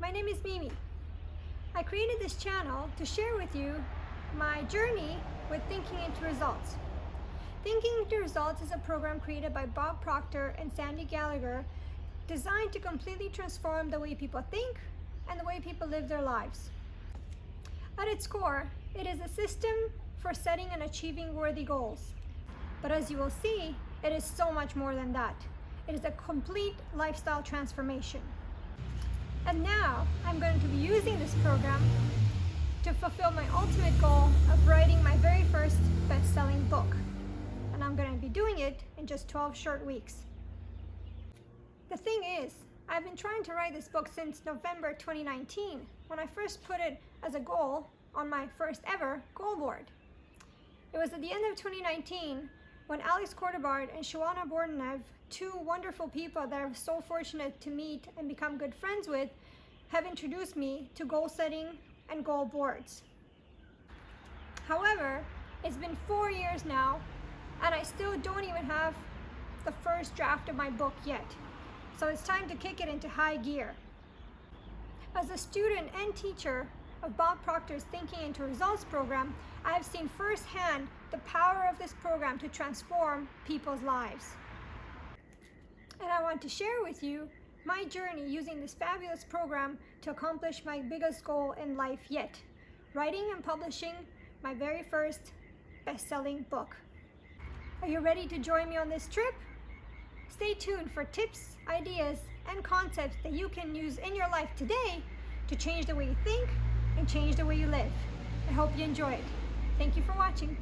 my name is Mimi. I created this channel to share with you my journey with Thinking into Results. Thinking into Results is a program created by Bob Proctor and Sandy Gallagher designed to completely transform the way people think and the way people live their lives. At its core, it is a system for setting and achieving worthy goals. But as you will see, it is so much more than that. It is a complete lifestyle transformation. And now I'm going to be using this program to fulfill my ultimate goal of writing my very first best-selling book. And I'm going to be doing it in just 12 short weeks. The thing is, I've been trying to write this book since November 2019, when I first put it as a goal on my first ever goal board. It was at the end of 2019 when Alex Cortobard and Shawana Bordenev, two wonderful people that I'm so fortunate to meet and become good friends with, have introduced me to goal setting and goal boards. However, it's been 4 years now, and I still don't even have the first draft of my book yet. So it's time to kick it into high gear. As a student and teacher of Bob Proctor's Thinking into Results program, I have seen firsthand the power of this program to transform people's lives. And I want to share with you my journey using this fabulous program to accomplish my biggest goal in life yet, writing and publishing my very first best-selling book. Are you ready to join me on this trip? Stay tuned for tips, ideas, and concepts that you can use in your life today to change the way you think and change the way you live. I hope you enjoy it. Thank you for watching.